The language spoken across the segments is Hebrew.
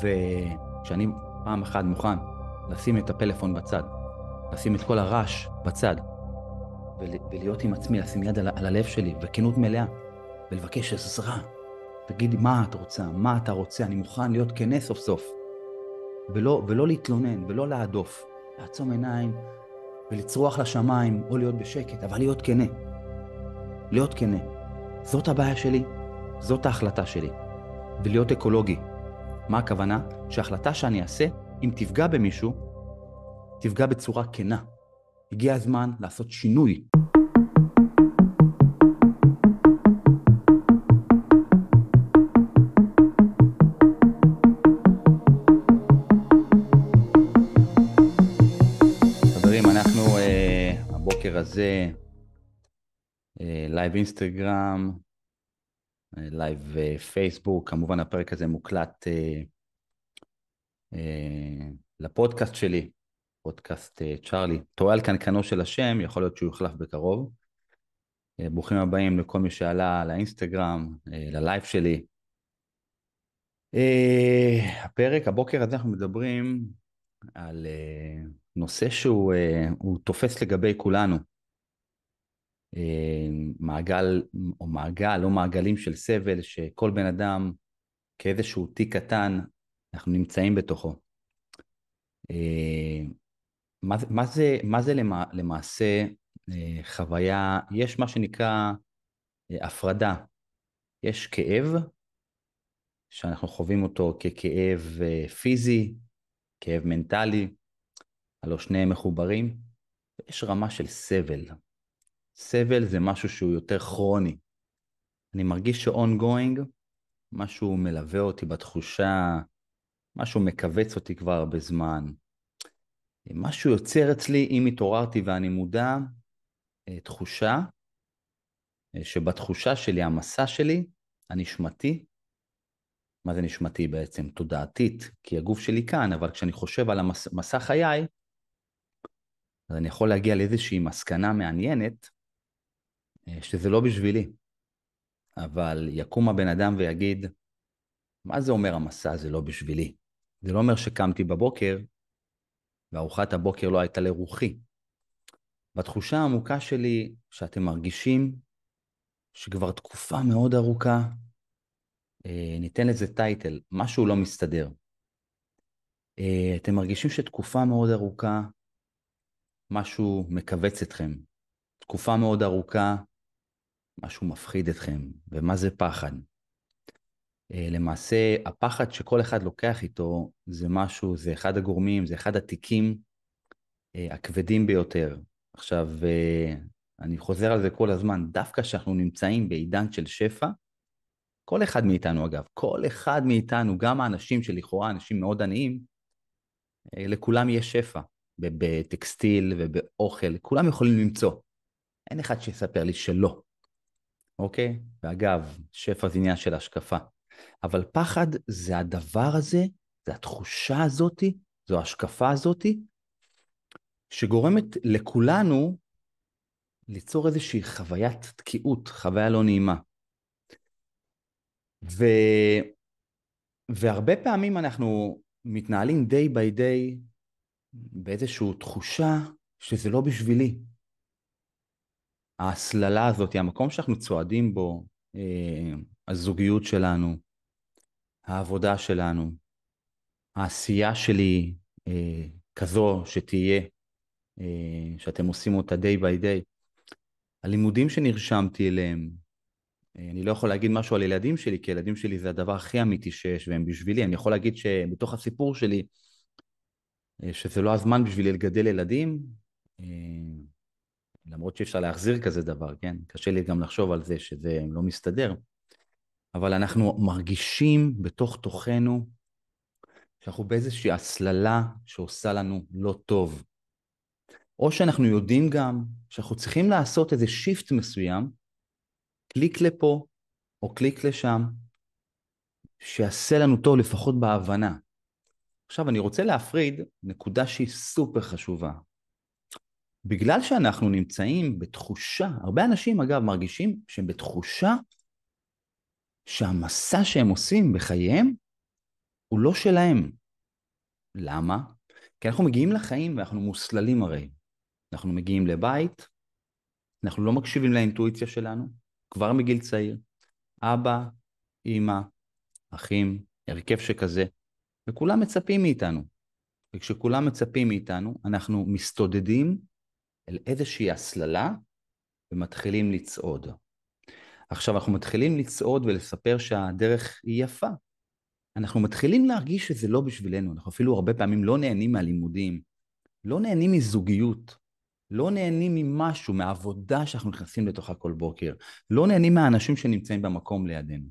וכשאני פעם אחת מוכן לשים את הפלאפון בצד, לשים את כל הרעש בצד, ולהיות עם עצמי, לשים יד על הלב שלי, וכנות מלאה, ולבקש עזרה. תגידי, מה את רוצה? מה אתה רוצה? אני מוכן להיות כנה סוף סוף. ולא להתלונן, ולא להדוף. לעצום עיניים, ולצרוח לשמיים, או להיות בשקט, אבל להיות כנה. להיות כנה. זאת הבעיה שלי, זאת ההחלטה שלי. ולהיות אקולוגי. מה הכוונה? שההחלטה שאני אעשה, אם תפגע במישהו, תפגע בצורה כנה. הגיע הזמן לעשות שינוי. חברים, אנחנו הבוקר הזה לייב אינסטגרם, לייב פייסבוק, כמובן הפרק הזה מוקלט לפודקאסט שלי, פודקאסט צ'רלי. טועה על קנקנו של השם, יכול להיות שהוא יוחלף בקרוב. ברוכים הבאים לכל מי שעלה לאינסטגרם, ללייב שלי. הפרק, הבוקר הזה אנחנו מדברים על נושא שהוא תופס לגבי כולנו. מעגל או מעגלים של סבל, שכל בן אדם כאיזשהו תיק קטן אנחנו נמצאים בתוכו. מה זה למעשה חוויה? יש מה שנקרא הפרדה. יש כאב שאנחנו חווים אותו ככאב פיזי, כאב מנטלי, הלא שניהם מחוברים. יש רמה של סבל. סבל זה משהו שהוא יותר כרוני. אני מרגיש ש-ongoing, משהו מלווה אותי בתחושה, משהו מקווץ אותי כבר הרבה זמן. משהו יוצר אצלי, אם התעוררתי ואני מודע, תחושה, שבתחושה שלי, המסע שלי, הנשמתי, מה זה נשמתי בעצם? תודעתית, כי הגוף שלי כאן, אבל כשאני חושב על המסע חיי, אז אני יכול להגיע לאיזושהי מסקנה מעניינת, שזה לא בשבילי. אבל יקום הבן אדם ויגיד, מה זה אומר המסע הזה לא בשבילי? זה לא אומר שקמתי בבוקר, וארוחת הבוקר לא הייתה לרוחי. בתחושה העמוקה שלי, שאתם מרגישים שכבר תקופה מאוד ארוכה, ניתן לזה טייטל, משהו לא מסתדר. אתם מרגישים שתקופה מאוד ארוכה, משהו מקווץ אתכם. תקופה מאוד ארוכה, משהו מפחיד אתכם. ומה זה פחד? למעשה, הפחד שכל אחד לוקח איתו, זה משהו, זה אחד הגורמים, זה אחד התיקים הכבדים ביותר. עכשיו, אני חוזר על זה כל הזמן, דווקא שאנחנו נמצאים בעידן של שפע, כל אחד מאיתנו אגב, כל אחד מאיתנו, גם האנשים שלכאורה, אנשים מאוד עניים, לכולם יש שפע, בטקסטיל ובאוכל, כולם יכולים למצוא. אין אחד שיספר לי שלא, אוקיי? ואגב, שפע זה עניין של השקפה. אבל פחד זה הדבר הזה, זה התחושה הזאת, זו ההשקפה הזאת, שגורמת לכולנו ליצור איזושהי חוויית תקיעות, חוויה לא נעימה. והרבה פעמים אנחנו מתנהלים day by day באיזושהי תחושה שזה לא בשבילי. ההסללה הזאת, המקום שאנחנו צועדים בו, הזוגיות שלנו, העבודה שלנו, העשייה שלי כזו שתהיה, שאתם עושים אותה day by day, הלימודים שנרשמתי אליהם, אני לא יכול להגיד משהו על ילדים שלי, כי ילדים שלי זה הדבר הכי אמיתי שיש, והם בשבילי. אני יכול להגיד שבתוך הסיפור שלי, שזה לא הזמן בשבילי לגדל ילדים, למרות שאפשר להחזיר כזה דבר, כן? קשה לי גם לחשוב על זה שזה לא מסתדר. אבל אנחנו מרגישים בתוך תוכנו, שאנחנו באיזושהי הסללה שעושה לנו לא טוב. או שאנחנו יודעים גם שאנחנו צריכים לעשות איזה שיפט מסוים, קליק לפה או קליק לשם, שיעשה לנו טוב לפחות בהבנה. עכשיו אני רוצה להפריד נקודה שהיא סופר חשובה. בגלל שאנחנו נמצאים בתחושה, הרבה אנשים אגב מרגישים שהם בתחושה שהמסע שהם עושים בחייהם הוא לא שלהם. למה? כי אנחנו מגיעים לחיים ואנחנו מוסללים הרי. אנחנו מגיעים לבית, אנחנו לא מקשיבים לאינטואיציה שלנו, כבר מגיל צעיר. אבא, אמא, אחים, הרכב שכזה, וכולם מצפים מאיתנו. וכשכולם מצפים מאיתנו, אנחנו מסתודדים אל איזושהי הסללה ומתחילים לצעוד. עכשיו אנחנו מתחילים לצעוד ולספר שהדרך היא יפה. אנחנו מתחילים להרגיש שזה לא בשבילנו, אנחנו אפילו הרבה פעמים לא נהנים מהלימודים, לא נהנים מזוגיות, לא נהנים ממשהו, מהעבודה שאנחנו נכנסים לתוכה כל בוקר, לא נהנים מהאנשים שנמצאים במקום לידינו.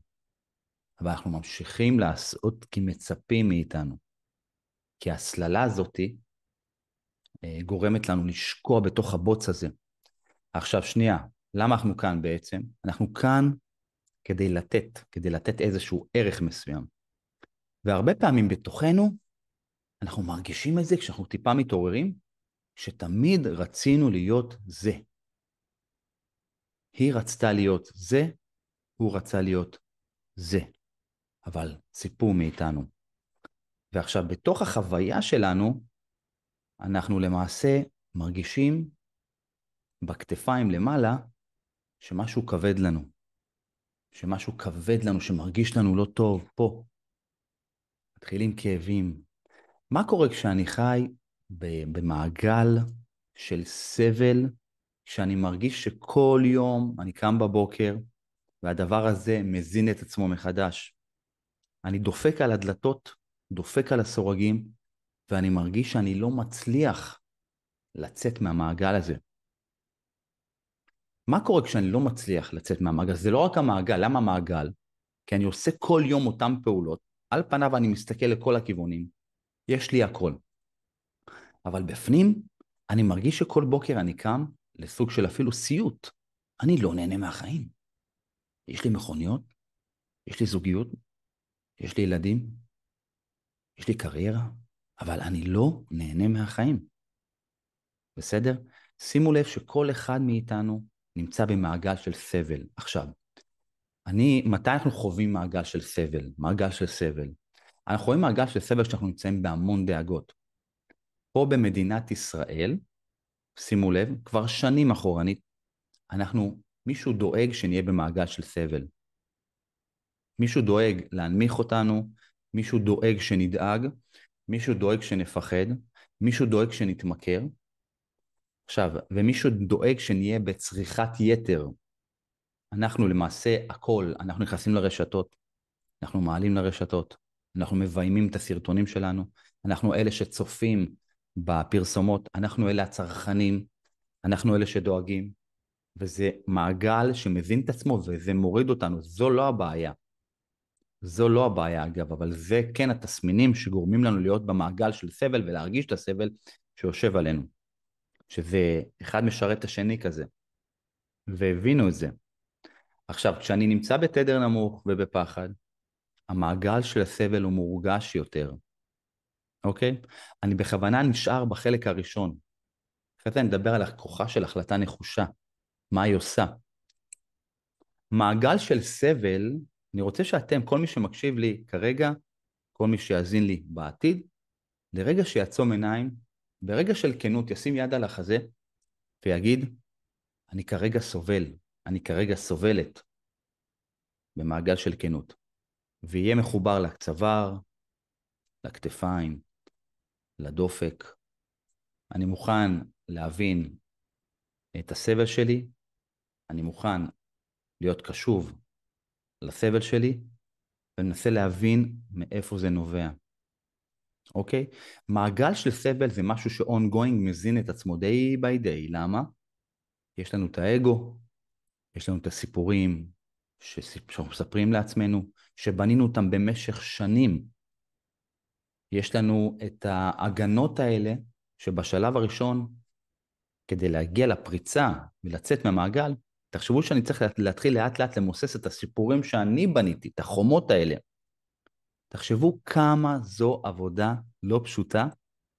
אבל אנחנו ממשיכים לעשות כי מצפים מאיתנו. כי ההסללה הזאת גורמת לנו לשקוע בתוך הבוץ הזה. עכשיו שנייה, למה אנחנו כאן בעצם? אנחנו כאן כדי לתת איזשהו ערך מסוים. והרבה פעמים בתוכנו, אנחנו מרגישים את זה כשאנחנו טיפה מתעוררים, שתמיד רצינו להיות זה. היא רצתה להיות זה, הוא רצה להיות זה. אבל ציפו מאיתנו. ועכשיו בתוך החוויה שלנו, אנחנו למעשה מרגישים בכתפיים למעלה, שמשהו כבד לנו. שמשהו כבד לנו, שמרגיש לנו לא טוב פה. מתחילים כאבים. מה קורה כשאני חי במעגל של סבל, כשאני מרגיש שכל יום אני קם בבוקר, והדבר הזה מזין את עצמו מחדש. אני דופק על הדלתות, דופק על הסורגים, ואני מרגיש שאני לא מצליח לצאת מהמעגל הזה. מה קורה כשאני לא מצליח לצאת מהמעגל? זה לא רק המעגל, למה מעגל? כי אני עושה כל יום אותן פעולות, על פניו אני מסתכל לכל הכיוונים, יש לי הכל. אבל בפנים, אני מרגיש שכל בוקר אני קם לסוג של אפילו סיוט. אני לא נהנה מהחיים. יש לי מכוניות, יש לי זוגיות, יש לי ילדים, יש לי קריירה, אבל אני לא נהנה מהחיים. בסדר? שימו לב שכל אחד מאיתנו נמצא במעגל של סבל. עכשיו, מתי אנחנו חווים מעגל של סבל? מעגל של סבל. אנחנו חווים מעגל של סבל כשאנחנו נמצאים בהמון דאגות. פה במדינת ישראל, שימו לב, כבר שנים אחורנית, מישהו דואג שנהיה במעגל של סבל. מישהו דואג להנמיך אותנו, מישהו דואג שנדאג, מישהו דואג שנפחד, מישהו דואג שנתמכר. עכשיו, ומישהו דואג שנהיה בצריכת יתר. אנחנו למעשה הכל, אנחנו נכנסים לרשתות, אנחנו מעלים לרשתות, אנחנו מביימים את הסרטונים שלנו, אנחנו אלה שצופים בפרסומות, אנחנו אלה הצרכנים, אנחנו אלה שדואגים, וזה מעגל שמזין את עצמו וזה מוריד אותנו, זו לא הבעיה. זו לא הבעיה אגב, אבל זה כן התסמינים שגורמים לנו להיות במעגל של סבל ולהרגיש את הסבל שיושב עלינו. שזה אחד משרת את השני כזה. והבינו את זה. עכשיו, כשאני נמצא בתדר נמוך ובפחד, המעגל של הסבל הוא מורגש יותר. אוקיי? אני בכוונה נשאר בחלק הראשון. אחרי זה נדבר על הכוחה של החלטה נחושה. מה היא עושה? מעגל של סבל, אני רוצה שאתם, כל מי שמקשיב לי כרגע, כל מי שיאזין לי בעתיד, לרגע שיעצום עיניים, ברגע של כנות ישים יד על החזה, ויגיד, אני כרגע סובל, אני כרגע סובלת, במעגל של כנות. ויהיה מחובר לצוואר, לכתפיים, לדופק. אני מוכן להבין את הסבל שלי, אני מוכן להיות קשוב לסבל שלי, וננסה להבין מאיפה זה נובע. אוקיי? מעגל של סבל זה משהו ש-ongoing מזין את עצמו day by day. למה? יש לנו את האגו, יש לנו את הסיפורים שאנחנו מספרים לעצמנו, שבנינו אותם במשך שנים. יש לנו את ההגנות האלה, שבשלב הראשון, כדי להגיע לפריצה ולצאת מהמעגל, תחשבו שאני צריך להתחיל לאט לאט למוסס את הסיפורים שאני בניתי, את החומות האלה. תחשבו כמה זו עבודה לא פשוטה,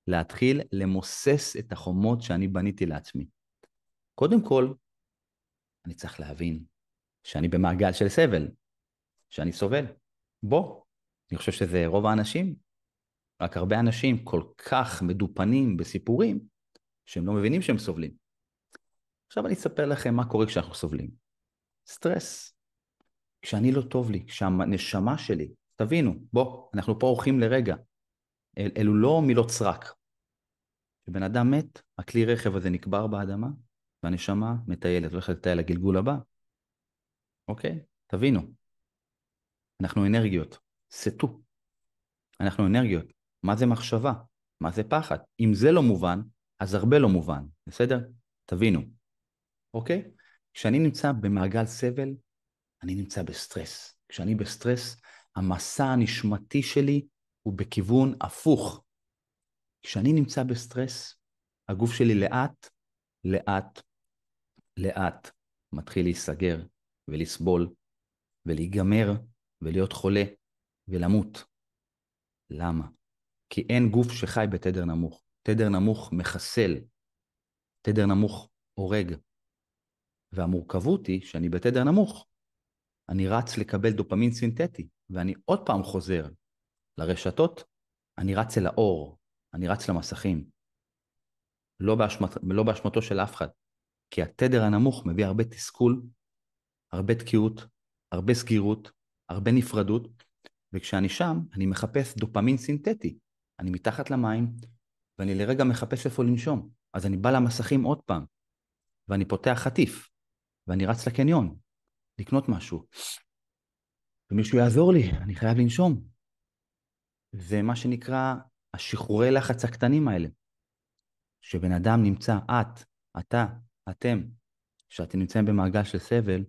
להתחיל למוסס את החומות שאני בניתי לעצמי. קודם כל, אני צריך להבין שאני במעגל של סבל, שאני סובל. בוא, אני חושב שזה רוב האנשים, רק הרבה אנשים כל כך מדופנים בסיפורים, שהם לא מבינים שהם סובלים. עכשיו אני אספר לכם מה קורה כשאנחנו סובלים. סטרס. כשאני לא טוב לי, כשהנשמה שלי, תבינו, בוא, אנחנו פה הולכים לרגע. אלו לא מילות סרק. כשבן אדם מת, הכלי רכב הזה נקבר באדמה, והנשמה מטיילת, הולכת לטייל לגלגול הבא. אוקיי? תבינו. אנחנו אנרגיות. סטו. אנחנו אנרגיות. מה זה מחשבה? מה זה פחד? אם זה לא מובן, אז הרבה לא מובן. בסדר? תבינו. אוקיי? כשאני נמצא במעגל סבל, אני נמצא בסטרס. כשאני בסטרס, המסע הנשמתי שלי הוא בכיוון הפוך. כשאני נמצא בסטרס, הגוף שלי לאט, לאט, לאט מתחיל להיסגר ולסבול ולהיגמר ולהיות חולה ולמות. למה? כי אין גוף שחי בתדר נמוך. תדר נמוך מחסל, תדר נמוך הורג. והמורכבות היא שאני בתדר נמוך. אני רץ לקבל דופמין סינתטי, ואני עוד פעם חוזר לרשתות, אני רץ אל האור, אני רץ למסכים. לא באשמתו של אף אחד. כי התדר הנמוך מביא הרבה תסכול, הרבה תקיעות, הרבה סגירות, הרבה נפרדות, וכשאני שם, אני מחפש דופמין סינתטי. אני מתחת למים, ואני לרגע מחפש איפה לנשום. אז אני בא למסכים עוד פעם, ואני פותח חטיף, ואני רץ לקניון, לקנות משהו. ומישהו יעזור לי, אני חייב לנשום. זה מה שנקרא השחרורי לחץ הקטנים האלה. שבן אדם נמצא, אתה, אתם, שאתם נמצאים במעגל של סבל,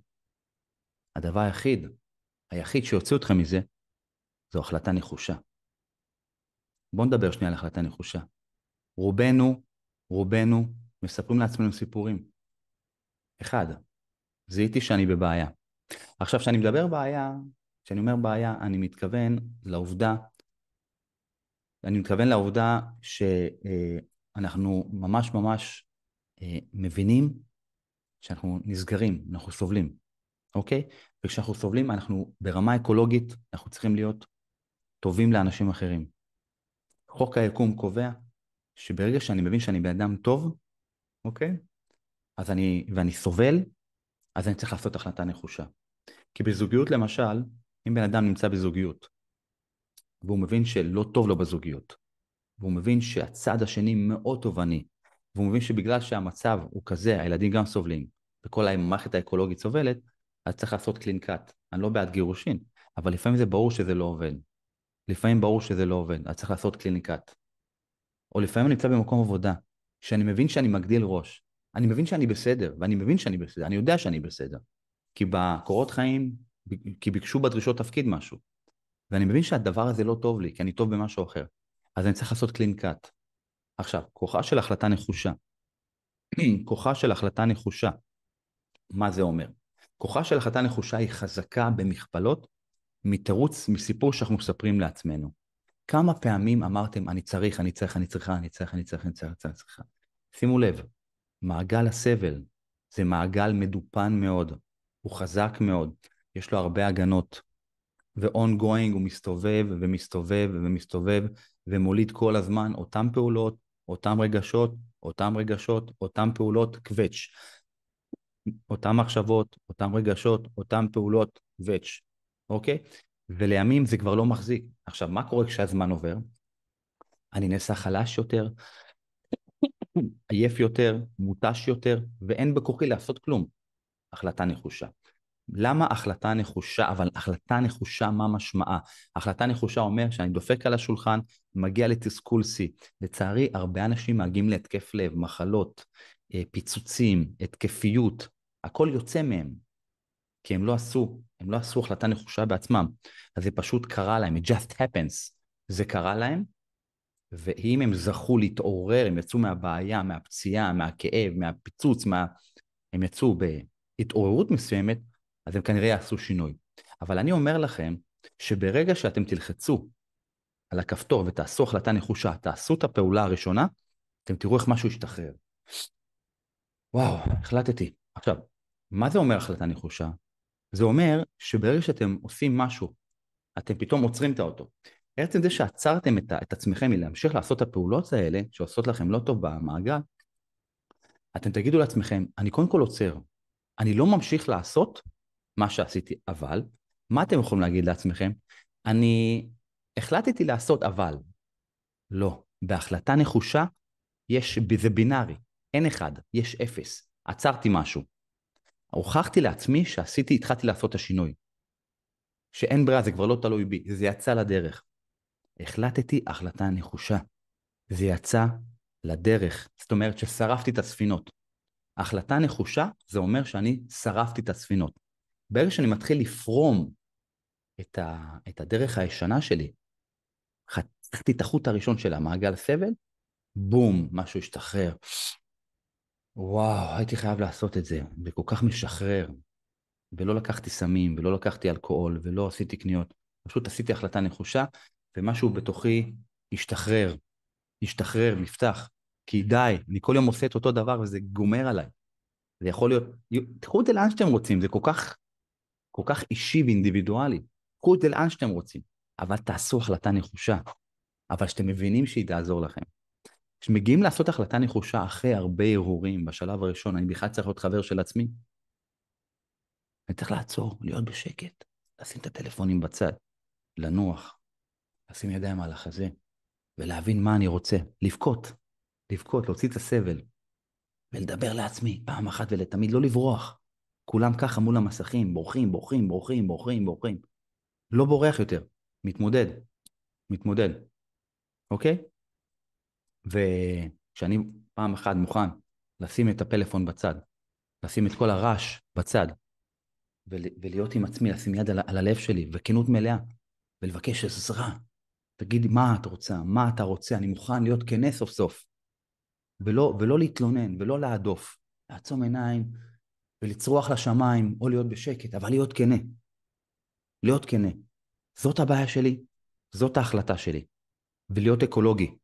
הדבר היחיד שיוצא אתכם מזה, זו החלטה נחושה. בואו נדבר שנייה על החלטה נחושה. רובנו מספרים לעצמנו סיפורים. אחד, זיהיתי שאני בבעיה. עכשיו, כשאני אומר בעיה, אני מתכוון לעובדה שאנחנו ממש מבינים שאנחנו נסגרים, אנחנו סובלים, אוקיי? וכשאנחנו סובלים, אנחנו ברמה אקולוגית, אנחנו צריכים להיות טובים לאנשים אחרים. חוק היקום קובע שברגע שאני מבין שאני בן אדם טוב, אוקיי? ואני סובל, אז אני צריך לעשות החלטה נחושה. כי בזוגיות למשל, אם בן אדם נמצא בזוגיות, והוא מבין שלא טוב לו בזוגיות, והוא מבין שהצד השני מאוד תובעני, והוא מבין שבגלל שהמצב הוא כזה, הילדים גם סובלים, וכל המערכת האקולוגית סובלת, אז צריך לעשות קלין קאט. אני לא בעד גירושין, אבל לפעמים זה ברור שזה לא עובד. אז צריך לעשות קלין קאט. או לפעמים אני נמצא במקום עבודה, שאני מבין שאני מגדיל ראש. אני מבין שאני בסדר, אני יודע שאני בסדר. כי בקורות חיים, כי ביקשו בדרישות תפקיד משהו. ואני מבין שהדבר הזה לא טוב לי, כי אני טוב במשהו אחר. אז אני צריך לעשות קלין קאט. עכשיו, כוחה של החלטה נחושה. כוחה של החלטה נחושה. מה זה אומר? כוחה של החלטה נחושה היא חזקה במכפלות, מסיפור שאנחנו מספרים לעצמנו. כמה פעמים אמרתם, אני צריכה. שימו לב, מעגל הסבל זה מעגל מדופן מאוד, הוא חזק מאוד, יש לו הרבה הגנות, ו-ongoing הוא מסתובב ומוליד כל הזמן אותם פעולות, אותם רגשות, אותם פעולות, קווץ'. אותם מחשבות, אותם רגשות, אותם פעולות, קווץ'. אוקיי? ולימים זה כבר לא מחזיק. עכשיו, מה קורה כשהזמן עובר? אני נעשה חלש יותר, עייף יותר, מותש יותר, ואין בכוחי לעשות כלום. החלטה נחושה. למה החלטה נחושה? אבל החלטה נחושה, מה משמעה? החלטה נחושה אומר שאני דופק על השולחן, מגיע לתסכול C. לצערי, הרבה אנשים מגיעים להתקף לב, מחלות, פיצוצים, התקפיות, הכל יוצא מהם. כי הם לא עשו החלטה נחושה בעצמם. אז זה פשוט קרה להם, it just happens. זה קרה להם, ואם הם זכו להתעורר, הם יצאו מהבעיה, מהפציעה, מהכאב, מהפיצוץ, הם יצאו בהתעוררות מסוימת, אז הם כנראה יעשו שינוי. אבל אני אומר לכם, שברגע שאתם תלחצו על הכפתור ותעשו החלטה נחושה, תעשו את הפעולה הראשונה, אתם תראו איך משהו ישתחרר. וואו, החלטתי. עכשיו, מה זה אומר החלטה נחושה? זה אומר שברגע שאתם עושים משהו אתם פתאום עוצרים את האוטו. בעצם זה שעצרתם את עצמכם מלהמשיך לעשות את הפעולות האלה, שעושות לכם לא טוב במעגל, אתם תגידו לעצמכם, אני קודם כל עוצר, אני לא ממשיך לעשות מה שעשיתי, אבל, מה אתם יכולים להגיד לעצמכם? אני החלטתי לעשות אבל. לא, בהחלטה נחושה זה בינארי, אין אחד, יש אפס. עצרתי משהו. הוכחתי לעצמי התחלתי לעשות את השינוי. שאין ברירה, זה כבר לא תלוי בי, זה יצא לדרך. החלטתי החלטה נחושה. זה יצא לדרך, זאת אומרת ששרפתי את הספינות. החלטה נחושה, זה אומר שאני שרפתי את הספינות. ברגע שאני מתחיל לפרום את הדרך הישנה שלי, חתכתי את החוט הראשון של המעגל סבל, בום, משהו השתחרר. וואו, הייתי חייב לעשות את זה, זה כל כך משחרר. ולא לקחתי סמים, ולא לקחתי אלכוהול, ולא עשיתי קניות. פשוט עשיתי החלטה נחושה, ומשהו בתוכי השתחרר, נפתח. כי די, אני כל יום עושה את אותו דבר, וזה גומר עליי. זה יכול להיות, תקחו את זה לאן שאתם רוצים, זה כל כך אישי ואינדיבידואלי. תקחו את זה לאן שאתם רוצים, אבל תעשו החלטה נחושה. אבל שאתם מבינים שהיא תעזור לכם. כשמגיעים לעשות החלטה נחושה אחרי הרבה הרהורים, בשלב הראשון, אני בכלל צריך להיות חבר של עצמי. אני צריך לעצור, להיות בשקט, לשים את הטלפונים בצד, לנוח, לשים ידיים על החזה, ולהבין מה אני רוצה, לבכות, להוציא את הסבל, ולדבר לעצמי פעם אחת ולתמיד, לא לברוח. כולם ככה מול המסכים, בורחים. לא בורח יותר, מתמודד, אוקיי? וכשאני פעם אחת מוכן לשים את הפלאפון בצד, לשים את כל הרעש בצד, ולהיות עם עצמי, לשים יד על הלב שלי, וכנות מלאה, ולבקש עזרה. תגידי, מה אתה רוצה? אני מוכן להיות כנה סוף סוף. ולא להתלונן, ולא להדוף. לעצום עיניים, ולצרוח לשמיים, או להיות בשקט, אבל להיות כנה. להיות כנה. זאת הבעיה שלי, זאת ההחלטה שלי. ולהיות אקולוגי.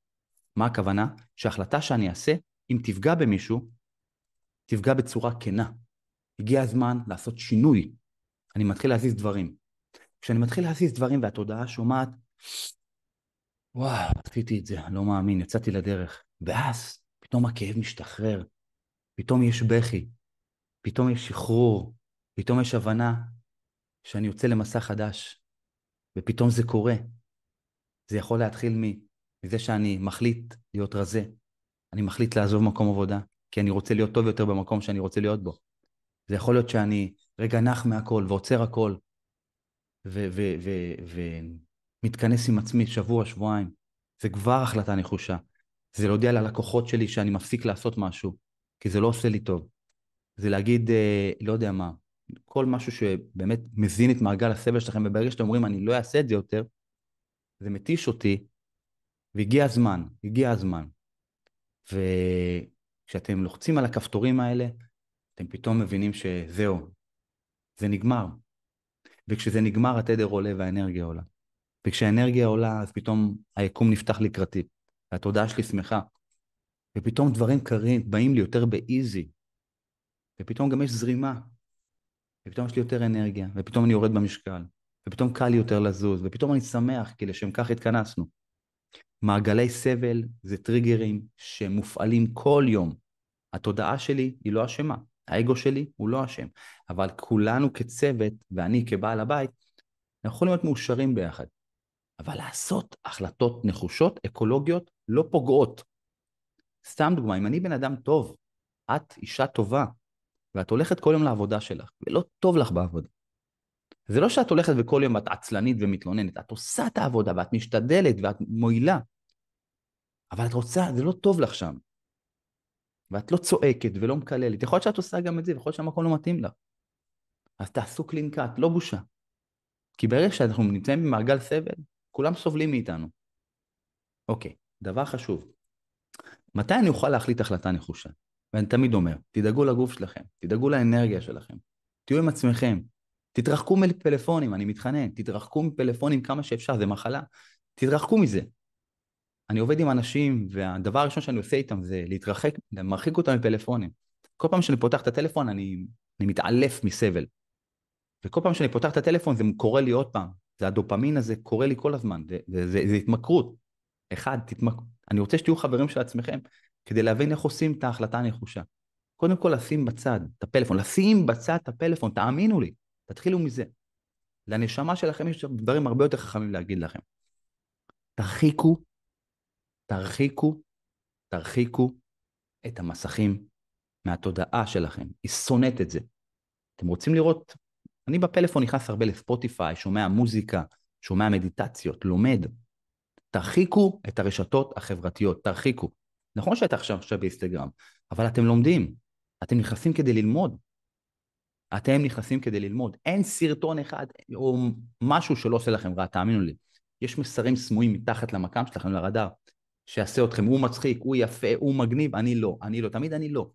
מה הכוונה? שההחלטה שאני אעשה, אם תפגע במישהו, תפגע בצורה כנה. הגיע הזמן לעשות שינוי. אני מתחיל להזיז דברים. כשאני מתחיל להזיז דברים והתודעה שומעת, וואו, עשיתי את זה, לא מאמין, יצאתי לדרך. ואז פתאום הכאב משתחרר, פתאום יש בכי, פתאום יש שחרור, פתאום יש הבנה שאני יוצא למסע חדש, ופתאום זה קורה. זה יכול להתחיל מזה שאני מחליט להיות רזה, אני מחליט לעזוב מקום עבודה, כי אני רוצה להיות טוב יותר במקום שאני רוצה להיות בו. זה יכול להיות שאני רגע נח מהכל ועוצר הכל, ומתכנס עם עצמי שבוע, שבועיים. זה כבר החלטה נחושה. זה להודיע ללקוחות שלי שאני מפסיק לעשות משהו, כי זה לא עושה לי טוב. זה להגיד, לא יודע מה, כל משהו שבאמת מזין את מעגל הסבל שלכם, וברגע שאתם אומרים, אני לא אעשה את זה יותר, זה מתיש אותי, והגיע הזמן. וכשאתם לוחצים על הכפתורים האלה, אתם פתאום מבינים שזהו, זה נגמר. וכשזה נגמר, התדר עולה והאנרגיה עולה. וכשהאנרגיה עולה, אז פתאום היקום נפתח לקראתי, והתודעה שלי שמחה. ופתאום דברים קרים, באים לי יותר באיזי. ופתאום גם יש זרימה. ופתאום יש לי יותר אנרגיה, ופתאום אני יורד במשקל. ופתאום קל לי יותר לזוז, ופתאום אני שמח, כי לשם כך התכנסנו. מעגלי סבל זה טריגרים שמופעלים כל יום. התודעה שלי היא לא אשמה. האגו שלי הוא לא אשם. אבל כולנו כצוות, ואני כבעל הבית, אנחנו יכולים להיות מאושרים ביחד. אבל לעשות החלטות נחושות, אקולוגיות, לא פוגעות. סתם דוגמה, אם אני בן אדם טוב, את אישה טובה, ואת הולכת כל יום לעבודה שלך, ולא טוב לך בעבודה. זה לא שאת הולכת וכל יום את עצלנית ומתלוננת, את עושה את העבודה, ואת משתדלת, ואת מועילה. אבל את רוצה, זה לא טוב לך שם. ואת לא צועקת ולא מקללת. יכול להיות שאת עושה גם את זה, ויכול להיות שהמקום לא מתאים לך. אז תעשו קלין קאט, לא בושה. כי ברגע שאנחנו נמצאים במעגל סבל, כולם סובלים מאיתנו. אוקיי, דבר חשוב. מתי אני אוכל להחליט החלטה נחושה? ואני תמיד אומר, תדאגו לגוף שלכם, תדאגו לאנרגיה שלכם, תהיו עם עצמכם, תתרחקו מפלאפונים, אני מתחנן, תתרחקו מפלאפונים כמה שאפשר, זה מחלה, תתרחקו מזה. אני עובד עם אנשים, והדבר הראשון שאני עושה איתם זה להתרחק, מרחיק אותם מפלאפונים. כל פעם שאני פותח את הטלפון, אני מתעלף מסבל. וכל פעם שאני פותח את הטלפון, זה קורה לי עוד פעם. זה הדופמין הזה קורה לי כל הזמן, זה התמכרות. אחד, אני רוצה שתהיו חברים של עצמכם, כדי להבין איך עושים את ההחלטה הנחושה. קודם כל, לשים בצד את הפלאפון, לשים בצד את הפלאפון, תאמינו לי, תתחילו מזה. לנשמה שלכם יש דברים הרבה יותר חכמים להגיד לכם. תרחיקו, תרחיקו, תרחיקו את המסכים מהתודעה שלכם. היא שונאת את זה. אתם רוצים לראות? אני בפלאפון נכנס הרבה לספוטיפיי, שומע מוזיקה, שומע מדיטציות, לומד. תרחיקו את הרשתות החברתיות, תרחיקו. נכון שאתה עכשיו באינסטגרם, אבל אתם לומדים. אתם נכנסים כדי ללמוד. אתם נכנסים כדי ללמוד. אין סרטון אחד או משהו שלא עושה לכם רע, תאמינו לי. יש מסרים סמויים מתחת למקם שלכם, לרדאר, שיעשה אתכם, הוא מצחיק, הוא יפה, הוא מגניב, אני לא, תמיד אני לא.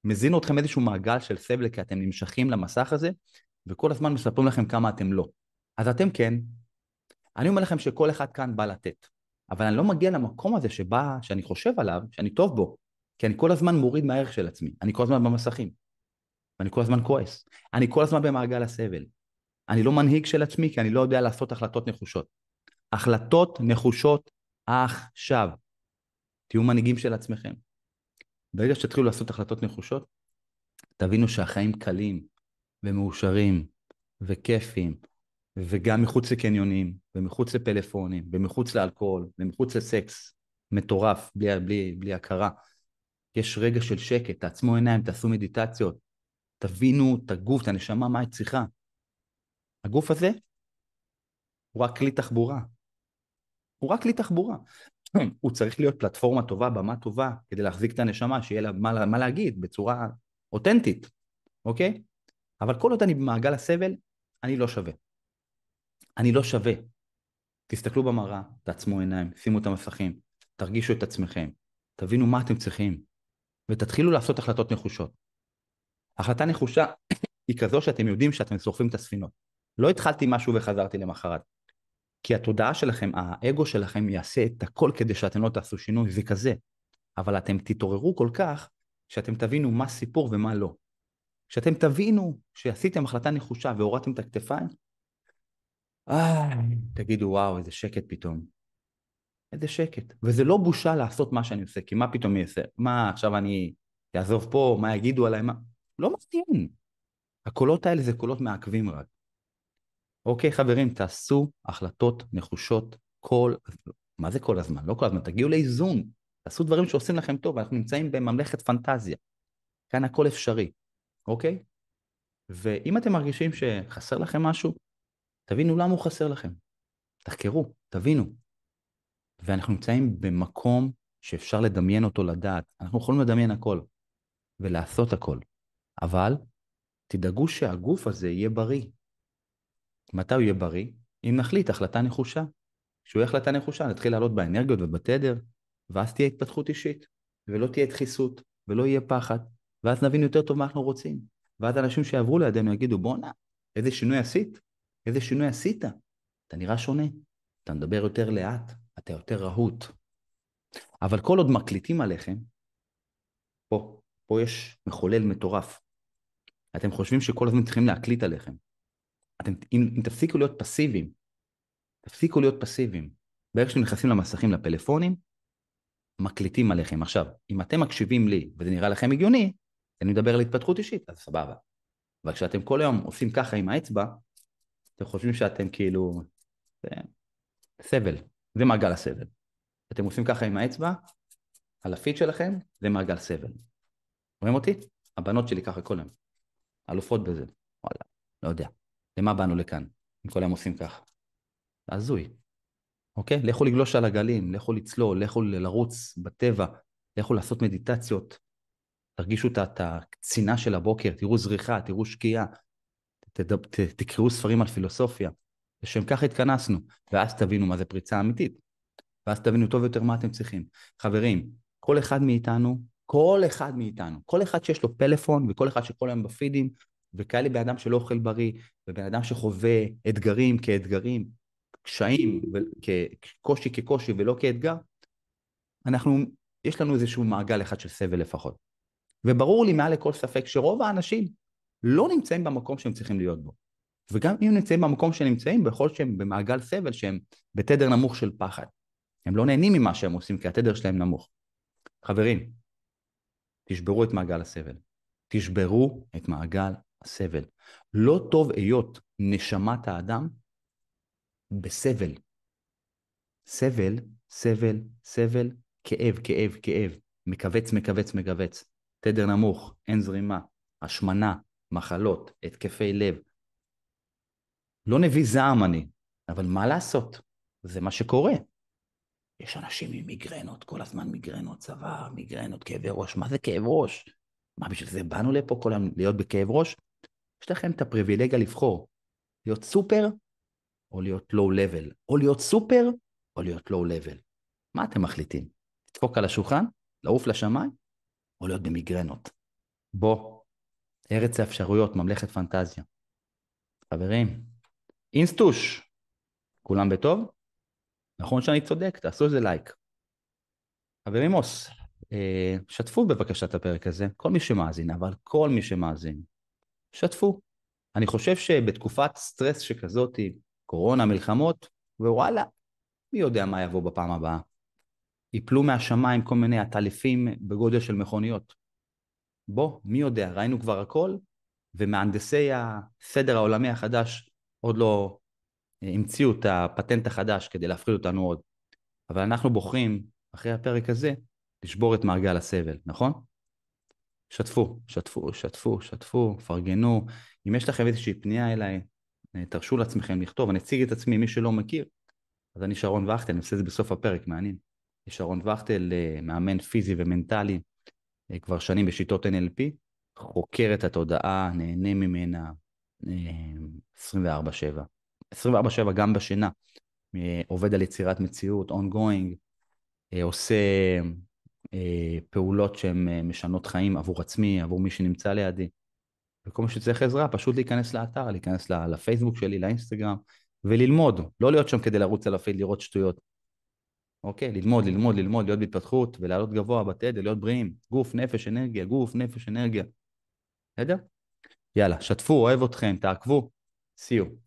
מזין אתכם איזשהו מעגל של סבל, כי אתם נמשכים למסך הזה, וכל הזמן מספרים לכם כמה אתם לא. אז אתם כן. אני אומר לכם שכל אחד כאן בא לתת. אבל אני לא מגיע למקום הזה שאני חושב עליו, שאני טוב בו, כי אני כל הזמן מוריד מהערך של עצמי. אני כל הזמן במסכים. ואני כל הזמן כועס. אני כל הזמן במעגל הסבל. אני לא מנהיג של עצמי, כי אני לא יודע לעשות החלטות נחושות. החלטות נחושות עכשיו. תהיו מנהיגים של עצמכם. ברגע שתתחילו לעשות החלטות נחושות, תבינו שהחיים קלים ומאושרים וכיפים, וגם מחוץ לקניונים, ומחוץ לפלאפונים, ומחוץ לאלכוהול, ומחוץ לסקס מטורף, בלי הכרה. יש רגע של שקט, תעצמו עיניים, תעשו מדיטציות, תבינו את הגוף, את הנשמה, מה היא צריכה. הגוף הזה הוא רק כלי תחבורה. הוא רק כלי תחבורה. הוא צריך להיות פלטפורמה טובה, במה טובה, כדי להחזיק את הנשמה, שיהיה לה מה להגיד בצורה אותנטית, אוקיי? אבל כל עוד אני במעגל הסבל, אני לא שווה. אני לא שווה. תסתכלו במראה, תעצמו עיניים, שימו את המסכים, תרגישו את עצמכם, תבינו מה אתם צריכים, ותתחילו לעשות החלטות נחושות. החלטה נחושה היא כזו שאתם יודעים שאתם שורפים את הספינות. לא התחלתי משהו וחזרתי למחרת. כי התודעה שלכם, האגו שלכם יעשה את הכל כדי שאתם לא תעשו שינוי, זה כזה. אבל אתם תתעוררו כל כך, שאתם תבינו מה סיפור ומה לא. כשאתם תבינו שעשיתם החלטה נחושה והורדתם את הכתפיים, תגידו וואו, איזה שקט פתאום. איזה שקט. וזה לא בושה לעשות מה שאני עושה, כי מה פתאום אני אעשה? מה עכשיו אני אעזוב פה, מה יגידו עליי? מה? לא מעניין. הקולות האלה זה קולות מעכבים רק. אוקיי חברים, תעשו החלטות נחושות מה זה כל הזמן? לא כל הזמן, תגיעו לאיזון. תעשו דברים שעושים לכם טוב, אנחנו נמצאים בממלכת פנטזיה. כאן הכל אפשרי, אוקיי? ואם אתם מרגישים שחסר לכם משהו, תבינו למה הוא חסר לכם. תחקרו, תבינו. ואנחנו נמצאים במקום שאפשר לדמיין אותו לדעת. אנחנו יכולים לדמיין הכל ולעשות הכל. אבל תדאגו שהגוף הזה יהיה בריא. מתי הוא יהיה בריא? אם נחליט החלטה נחושה. כשהוא יהיה החלטה נחושה, נתחיל לעלות באנרגיות ובתדר, ואז תהיה התפתחות אישית, ולא תהיה דחיסות, ולא יהיה פחד, ואז נבין יותר טוב מה אנחנו רוצים. ואז אנשים שיעברו לידינו יגידו, בוא'נה, איזה שינוי עשית? איזה שינוי עשית? אתה נראה שונה, אתה מדבר יותר לאט, אתה יותר רהוט. אבל כל עוד מקליטים עליכם, פה יש מחולל מטורף. אתם חושבים שכל הזמן צריכים להקליט עליכם. אם תפסיקו להיות פסיביים, תפסיקו להיות פסיביים. ברגע שאתם נכנסים למסכים, לפלאפונים, מקליטים עליכם. עכשיו, אם אתם מקשיבים לי, וזה נראה לכם הגיוני, אני מדבר על התפתחות אישית, אז סבבה. אבל כשאתם כל היום עושים ככה עם האצבע, אתם חושבים שאתם כאילו, זה סבל, זה מעגל הסבל. אתם עושים ככה עם האצבע, על הפיד שלכם, זה מעגל סבל. רואים אותי? הבנות שלי ככה כל היום. אלופות בזה. וואלה, לא יודע. למה באנו לכאן? אם כל היום עושים ככה. הזוי. אוקיי? לכו לגלוש על הגלים, לכו לצלול, לכו לרוץ בטבע, לכו לעשות מדיטציות. תרגישו את הקצינה של הבוקר, תראו זריחה, תראו שקיעה, תקראו ספרים על פילוסופיה. לשם כך התכנסנו, ואז תבינו מה זה פריצה אמיתית. ואז תבינו טוב יותר מה אתם צריכים. חברים, כל אחד מאיתנו, כל אחד שיש לו פלאפון, וכל אחד שכל היום בפידים, וכאלה בן אדם שלא אוכל בריא, ובן אדם שחווה אתגרים כאתגרים, קשיים, כקושי כקושי ולא כאתגר, יש לנו איזשהו מעגל אחד של סבל לפחות. וברור לי מעל לכל ספק שרוב האנשים לא נמצאים במקום שהם צריכים להיות בו. וגם אם נמצאים במקום שנמצאים, בכל שהם במעגל סבל, שהם בתדר נמוך של פחד. הם לא נהנים ממה שהם עושים, כי התדר שלהם נמוך. חברים, תשברו את מעגל הסבל. תשברו את מעגל הסבל. לא טוב היות נשמת האדם בסבל. סבל, סבל, סבל, כאב, כאב, כאב. מכווץ, מכווץ, מכווץ. תדר נמוך, אין זרימה, השמנה, מחלות, התקפי לב. לא נביא זעם אני, אבל מה לעשות? זה מה שקורה. יש אנשים עם מיגרנות, כל הזמן מיגרנות, צבא, מיגרנות, כאבי ראש. מה זה כאב ראש? מה, בשביל זה באנו לפה כל היום להיות בכאב ראש? יש לכם את הפריבילגיה לבחור, להיות סופר או להיות לואו לבל, או להיות סופר או להיות לואו לבל. מה אתם מחליטים? לדפוק על השולחן, לעוף לשמיים, או להיות במיגרנות? בוא, ארץ האפשרויות, ממלכת פנטזיה. חברים, אינסטוש, כולם בטוב? נכון שאני צודק, תעשו איזה לייק. חברים מוס, שתפו בבקשה את הפרק הזה, כל מי שמאזין, אבל כל מי שמאזין, שתפו. אני חושב שבתקופת סטרס שכזאת, קורונה, מלחמות, ווואלה, מי יודע מה יבוא בפעם הבאה. יפלו מהשמיים כל מיני עטלפים בגודל של מכוניות. בוא, מי יודע, ראינו כבר הכל, ומהנדסי הסדר העולמי החדש עוד לא המציאו את הפטנט החדש כדי להפחיד אותנו עוד. אבל אנחנו בוחרים, אחרי הפרק הזה, לשבור את מעגל הסבל, נכון? שתפו, שתפו, שתפו, שתפו, פרגנו. אם יש לכם איזושהי פנייה אליי, תרשו לעצמכם לכתוב. אני אציג את עצמי, מי שלא מכיר, אז אני שרון וכטל, אני עושה את זה בסוף הפרק, מעניין. שרון וכטל, מאמן פיזי ומנטלי, כבר שנים בשיטות NLP, חוקר את התודעה, נהנה ממנה 24/7. 24/7 גם בשינה, עובד על יצירת מציאות, ongoing, עושה פעולות שהן משנות חיים עבור עצמי, עבור מי שנמצא לידי. וכל מי שצריך עזרה, פשוט להיכנס לאתר, להיכנס לפייסבוק שלי, לאינסטגרם, וללמוד, לא להיות שם כדי לרוץ על הפיד, לראות שטויות. אוקיי, ללמוד, ללמוד, ללמוד, להיות בהתפתחות, ולעלות גבוה בתדר, להיות בריאים, גוף, נפש, אנרגיה, גוף, נפש, אנרגיה. בסדר? יאללה, שתפו, אוהב אתכם, תעקבו. See you.